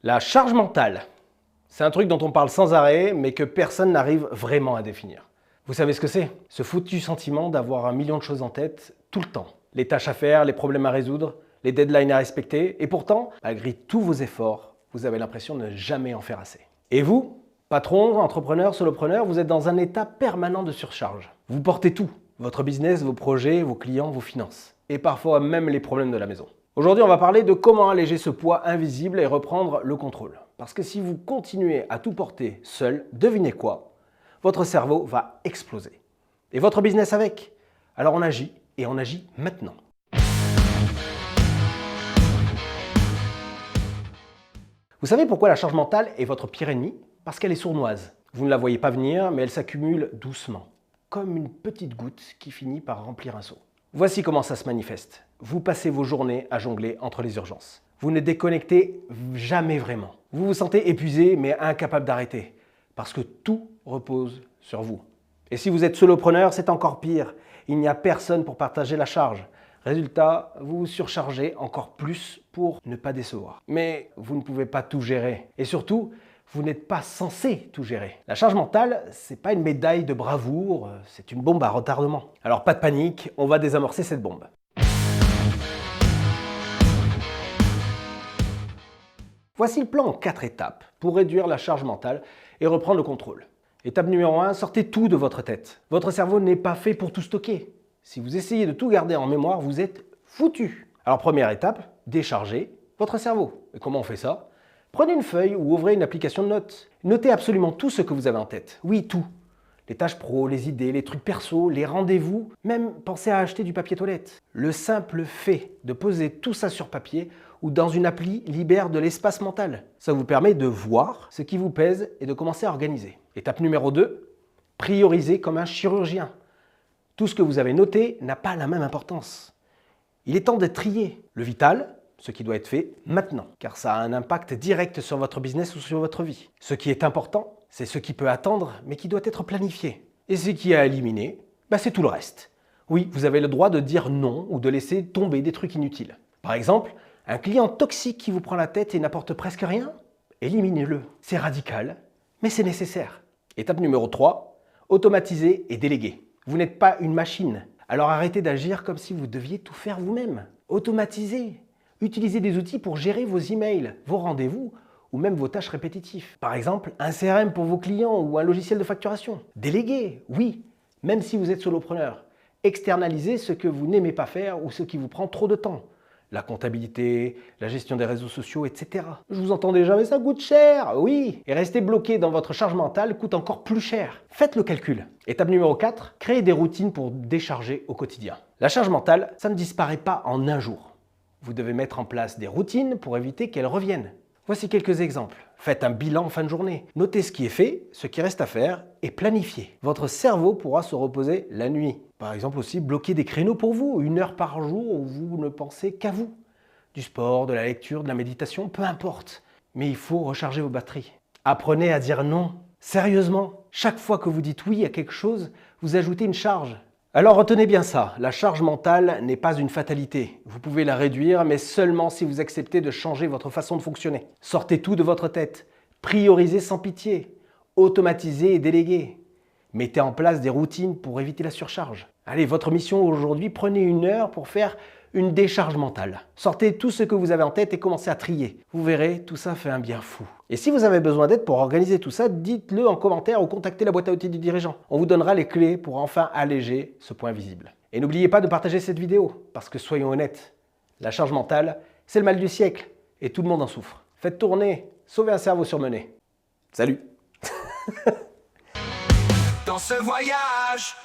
La charge mentale, c'est un truc dont on parle sans arrêt, mais que personne n'arrive vraiment à définir. Vous savez ce que c'est? Ce foutu sentiment d'avoir 1 million de choses en tête tout le temps. Les tâches à faire, les problèmes à résoudre, les deadlines à respecter, et pourtant, malgré tous vos efforts, vous avez l'impression de ne jamais en faire assez. Et vous, patron, entrepreneur, solopreneur, vous êtes dans un état permanent de surcharge. Vous portez tout, votre business, vos projets, vos clients, vos finances, et parfois même les problèmes de la maison. Aujourd'hui, on va parler de comment alléger ce poids invisible et reprendre le contrôle. Parce que si vous continuez à tout porter seul, devinez quoi? Votre cerveau va exploser. Et votre business avec. Alors on agit, et on agit maintenant. Vous savez pourquoi la charge mentale est votre pire ennemi? Parce qu'elle est sournoise. Vous ne la voyez pas venir, mais elle s'accumule doucement, comme une petite goutte qui finit par remplir un seau. Voici comment ça se manifeste. Vous passez vos journées à jongler entre les urgences. Vous ne déconnectez jamais vraiment. Vous vous sentez épuisé, mais incapable d'arrêter, parce que tout repose sur vous. Et si vous êtes solopreneur, c'est encore pire. Il n'y a personne pour partager la charge. Résultat, vous vous surchargez encore plus pour ne pas décevoir. Mais vous ne pouvez pas tout gérer. Et surtout, vous n'êtes pas censé tout gérer. La charge mentale, c'est pas une médaille de bravoure, c'est une bombe à retardement. Alors pas de panique, on va désamorcer cette bombe. Voici le plan en 4 étapes pour réduire la charge mentale et reprendre le contrôle. Étape numéro 1, sortez tout de votre tête. Votre cerveau n'est pas fait pour tout stocker. Si vous essayez de tout garder en mémoire, vous êtes foutu. Alors première étape, déchargez votre cerveau. Et comment on fait ça? Prenez une feuille ou ouvrez une application de notes. Notez absolument tout ce que vous avez en tête. Oui, tout. Les tâches pro, les idées, les trucs perso, les rendez-vous, même pensez à acheter du papier toilette. Le simple fait de poser tout ça sur papier ou dans une appli libère de l'espace mental. Ça vous permet de voir ce qui vous pèse et de commencer à organiser. Étape numéro 2, priorisez comme un chirurgien. Tout ce que vous avez noté n'a pas la même importance. Il est temps de trier le vital, ce qui doit être fait maintenant, car ça a un impact direct sur votre business ou sur votre vie. Ce qui est important, c'est ce qui peut attendre, mais qui doit être planifié. Et ce qui est à éliminer, c'est tout le reste. Oui, vous avez le droit de dire non ou de laisser tomber des trucs inutiles. Par exemple, un client toxique qui vous prend la tête et n'apporte presque rien, éliminez-le. C'est radical, mais c'est nécessaire. Étape numéro 3, automatisez et déléguez. Vous n'êtes pas une machine, alors arrêtez d'agir comme si vous deviez tout faire vous-même. Automatisez. Utilisez des outils pour gérer vos emails, vos rendez-vous ou même vos tâches répétitives. Par exemple, un CRM pour vos clients ou un logiciel de facturation. Déléguez, oui, même si vous êtes solopreneur. Externalisez ce que vous n'aimez pas faire ou ce qui vous prend trop de temps. La comptabilité, la gestion des réseaux sociaux, etc. Je vous entends déjà, mais ça coûte cher, oui. Et rester bloqué dans votre charge mentale coûte encore plus cher. Faites le calcul. Étape numéro 4, créez des routines pour décharger au quotidien. La charge mentale, ça ne disparaît pas en un jour. Vous devez mettre en place des routines pour éviter qu'elles reviennent. Voici quelques exemples. Faites un bilan en fin de journée. Notez ce qui est fait, ce qui reste à faire et planifiez. Votre cerveau pourra se reposer la nuit. Par exemple aussi, bloquez des créneaux pour vous, 1 heure par jour où vous ne pensez qu'à vous. Du sport, de la lecture, de la méditation, peu importe. Mais il faut recharger vos batteries. Apprenez à dire non. Sérieusement, chaque fois que vous dites oui à quelque chose, vous ajoutez une charge. Alors retenez bien ça, la charge mentale n'est pas une fatalité. Vous pouvez la réduire, mais seulement si vous acceptez de changer votre façon de fonctionner. Sortez tout de votre tête. Priorisez sans pitié. Automatisez et déléguez. Mettez en place des routines pour éviter la surcharge. Allez, votre mission aujourd'hui, prenez 1 heure pour faire une décharge mentale. Sortez tout ce que vous avez en tête et commencez à trier. Vous verrez, tout ça fait un bien fou. Et si vous avez besoin d'aide pour organiser tout ça, dites-le en commentaire ou contactez la boîte à outils du dirigeant. On vous donnera les clés pour enfin alléger ce point visible. Et n'oubliez pas de partager cette vidéo, parce que soyons honnêtes, la charge mentale, c'est le mal du siècle et tout le monde en souffre. Faites tourner, sauvez un cerveau surmené. Salut. Dans ce voyage